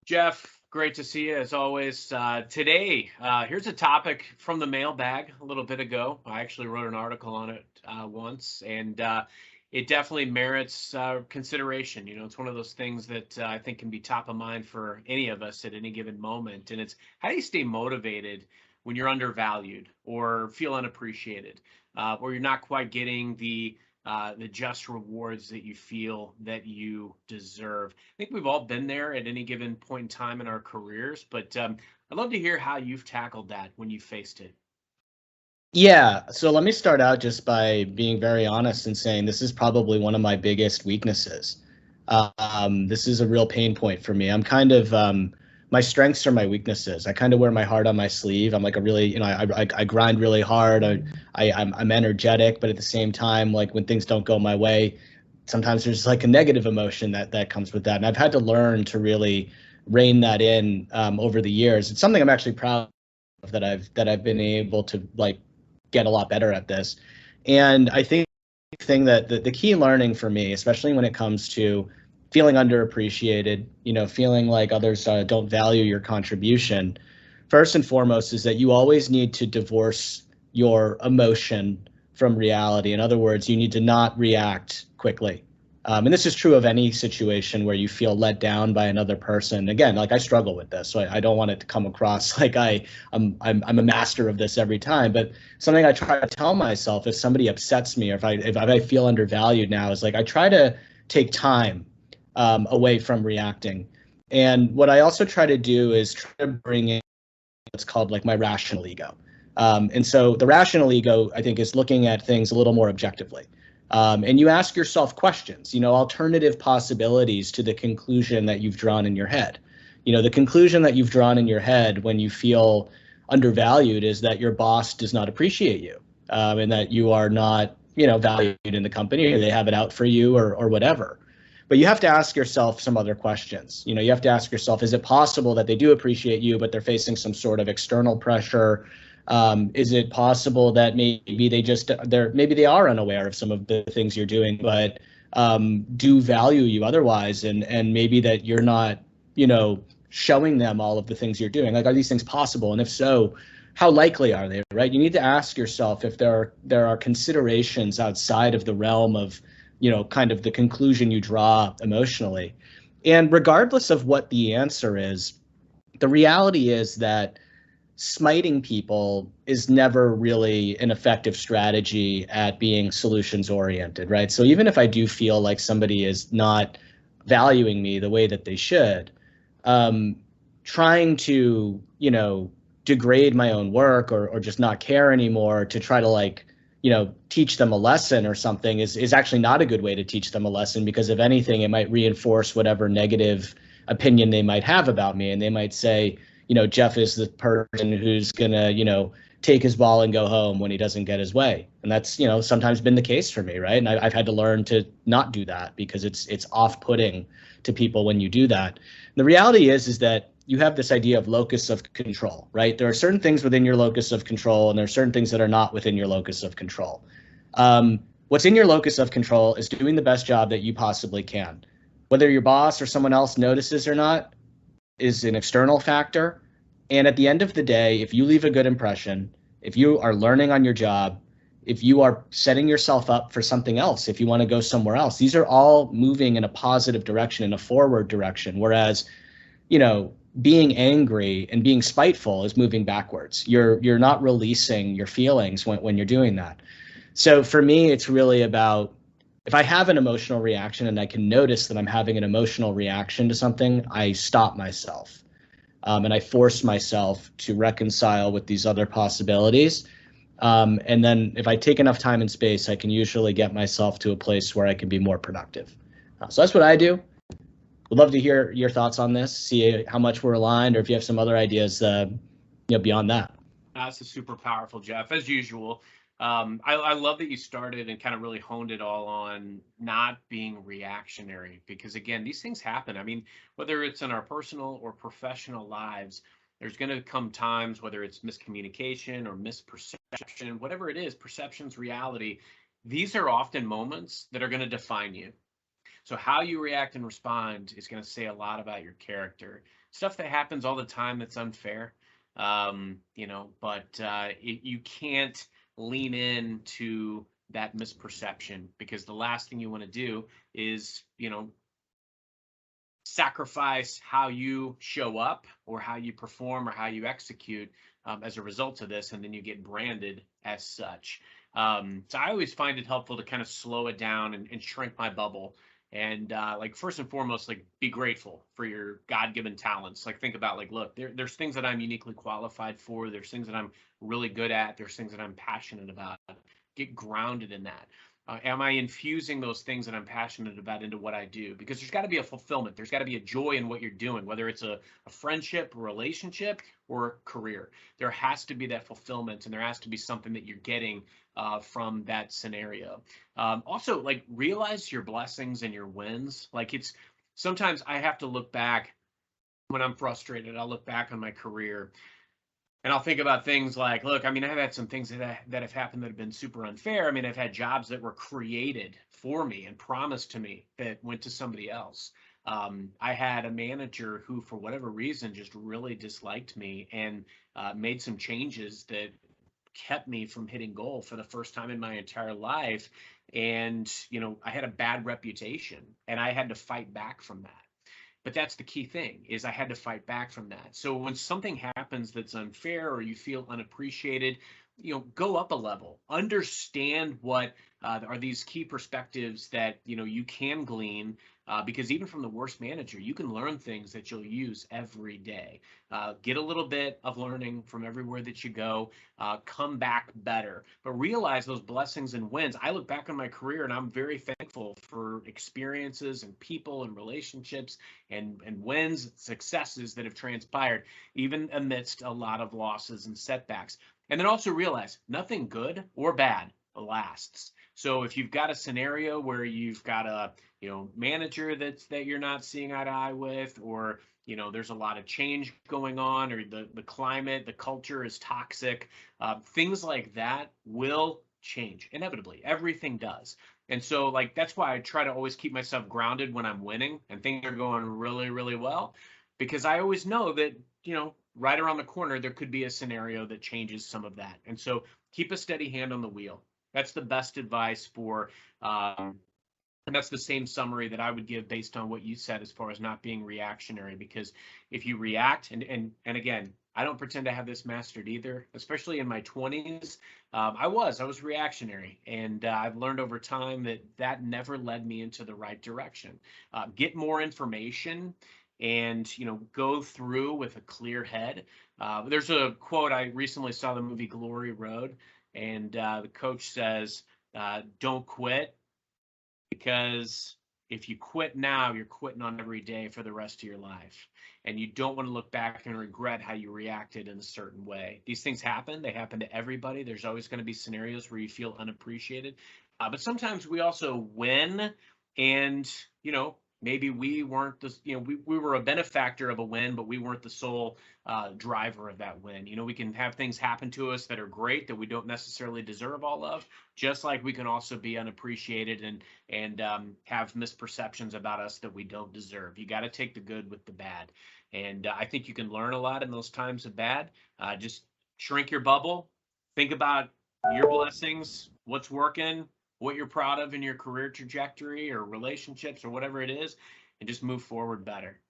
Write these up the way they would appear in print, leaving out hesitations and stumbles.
Jeff, great to see you as always. Today, here's a topic from the mailbag a little bit ago. I actually wrote an article on it once, and it definitely merits consideration. You know, it's one of those things that I think can be top of mind for any of us at any given moment. And it's how do you stay motivated when you're undervalued or feel unappreciated, or you're not quite getting the just rewards that you feel that you deserve. I think we've all been there at any given point in time in our careers, but I'd love to hear how you've tackled that when you faced it. Yeah, so let me start out just by being very honest and saying this is probably one of my biggest weaknesses. This is a real pain point for me. My strengths are my weaknesses. I kind of wear my heart on my sleeve. I'm like a really, I grind really hard. I'm energetic, but at the same time, like when things don't go my way, sometimes there's like a negative emotion that comes with that. And I've had to learn to really rein that in over the years. It's something I'm actually proud of that I've been able to like get a lot better at this. And I think the thing that the key learning for me, especially when it comes to feeling underappreciated, feeling like others don't value your contribution, first and foremost is that you always need to divorce your emotion from reality. In other words, you need to not react quickly. And this is true of any situation where you feel let down by another person. Again, like I struggle with this, so I don't want it to come across like I'm a master of this every time. But something I try to tell myself if somebody upsets me, or if I feel undervalued now, is like I try to take time away from reacting. And what I also try to do is try to bring in what's called like my rational ego. And so the rational ego, I think, is looking at things a little more objectively. And you ask yourself questions, alternative possibilities to the conclusion that you've drawn in your head. The conclusion that you've drawn in your head when you feel undervalued is that your boss does not appreciate you, and that you are not, valued in the company, or they have it out for you, or whatever. But you have to ask yourself some other questions. You have to ask yourself, is it possible that they do appreciate you, but they're facing some sort of external pressure? Is it possible that maybe they are unaware of some of the things you're doing, but do value you otherwise, and maybe that you're not, showing them all of the things you're doing? Like, are these things possible? And if so, how likely are they? Right? You need to ask yourself if there are considerations outside of the realm of, kind of the conclusion you draw emotionally. And regardless of what the answer is, the reality is that smiting people is never really an effective strategy at being solutions oriented, right? So even if I do feel like somebody is not valuing me the way that they should, trying to, degrade my own work, or just not care anymore to try to like, teach them a lesson or something is actually not a good way to teach them a lesson, because if anything, it might reinforce whatever negative opinion they might have about me. And they might say, Jeff is the person who's going to, take his ball and go home when he doesn't get his way. And that's, sometimes been the case for me, right? And I've had to learn to not do that, because it's off-putting to people when you do that. And the reality is that you have this idea of locus of control, right? There are certain things within your locus of control, and there are certain things that are not within your locus of control. What's in your locus of control is doing the best job that you possibly can. Whether your boss or someone else notices or not is an external factor. And at the end of the day, if you leave a good impression, if you are learning on your job, if you are setting yourself up for something else, if you want to go somewhere else, these are all moving in a positive direction, in a forward direction. Whereas, being angry and being spiteful is moving backwards. You're not releasing your feelings when you're doing that. So for me, it's really about, if I have an emotional reaction and I can notice that I'm having an emotional reaction to something, I stop myself. And I force myself to reconcile with these other possibilities. And then if I take enough time and space, I can usually get myself to a place where I can be more productive. So that's what I do. Would love to hear your thoughts on this, see how much we're aligned, or if you have some other ideas beyond that. That's a super powerful, Jeff, as usual. I love that you started and kind of really honed it all on not being reactionary, because again, these things happen. I mean, whether it's in our personal or professional lives, there's going to come times, whether it's miscommunication or misperception, whatever it is, perception's reality. These are often moments that are going to define you. So how you react and respond is going to say a lot about your character. Stuff that happens all the time that's unfair, but you can't lean into that misperception, because the last thing you want to do is, sacrifice how you show up or how you perform or how you execute as a result of this, and then you get branded as such. So I always find it helpful to kind of slow it down and shrink my bubble. And like, first and foremost, like, be grateful for your God-given talents. Like, think about, like, look, there's things that I'm uniquely qualified for. There's things that I'm really good at. There's things that I'm passionate about. Get grounded in that. Am I infusing those things that I'm passionate about into what I do? Because there's got to be a fulfillment. There's got to be a joy in what you're doing, whether it's a friendship, a relationship, or a career. There has to be that fulfillment, and there has to be something that you're getting from that scenario. Also, like, realize your blessings and your wins. Like, it's sometimes I have to look back when I'm frustrated. I'll look back on my career, and I'll think about things like, look, I mean, I've had some things that have happened that have been super unfair. I mean, I've had jobs that were created for me and promised to me that went to somebody else. I had a manager who, for whatever reason, just really disliked me and made some changes that kept me from hitting goal for the first time in my entire life. And, I had a bad reputation, and I had to fight back from that. But that's the key thing, is I had to fight back from that. So when something happens that's unfair or you feel unappreciated, go up a level. Understand what are these key perspectives that you can glean, because even from the worst manager, you can learn things that you'll use every day. Get a little bit of learning from everywhere that you go. Come back better, but realize those blessings and wins. I look back on my career, and I'm very thankful for experiences and people and relationships and wins, successes that have transpired, even amidst a lot of losses and setbacks. And then also realize nothing good or bad lasts. So if you've got a scenario where you've got a manager that you're not seeing eye to eye with, or there's a lot of change going on, or the climate, the culture is toxic, things like that will change inevitably. Everything does. And so, like, that's why I try to always keep myself grounded when I'm winning and things are going really, really well, because I always know that, right around the corner, there could be a scenario that changes some of that. And so keep a steady hand on the wheel. That's the best advice for, and that's the same summary that I would give based on what you said as far as not being reactionary. Because if you react, and again, I don't pretend to have this mastered either, especially in my 20s. I was reactionary, and I've learned over time that never led me into the right direction. Get more information, and go through with a clear head. There's a quote. I recently saw the movie Glory Road, and the coach says, don't quit, because if you quit now, you're quitting on every day for the rest of your life. And you don't want to look back and regret how you reacted in a certain way. These things happen. They happen to everybody. There's always going to be scenarios where you feel unappreciated. But sometimes we also win, and, maybe we weren't we were a benefactor of a win, but we weren't the sole driver of that win. We can have things happen to us that are great that we don't necessarily deserve all of, just like we can also be unappreciated and have misperceptions about us that we don't deserve. You got to take the good with the bad. And I think you can learn a lot in those times of bad. Just shrink your bubble, think about your blessings, what's working, what you're proud of in your career trajectory or relationships or whatever it is, and just move forward better.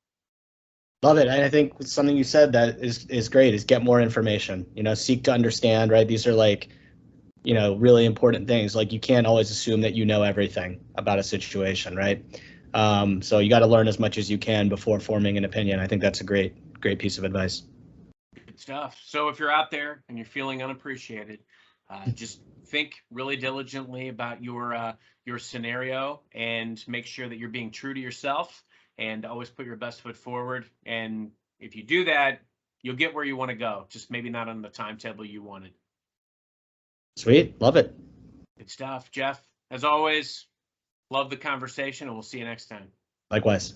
Love it. And I think something you said that is great is get more information, seek to understand, right? These are like, really important things. Like, you can't always assume that you know everything about a situation, right? So you got to learn as much as you can before forming an opinion. I think that's a great piece of advice. Good stuff. So if you're out there and you're feeling unappreciated, just think really diligently about your scenario, and make sure that you're being true to yourself, and always put your best foot forward. And if you do that, you'll get where you want to go, just maybe not on the timetable you wanted. Sweet. Love it. Good stuff, Jeff. As always, love the conversation, and we'll see you next time. Likewise.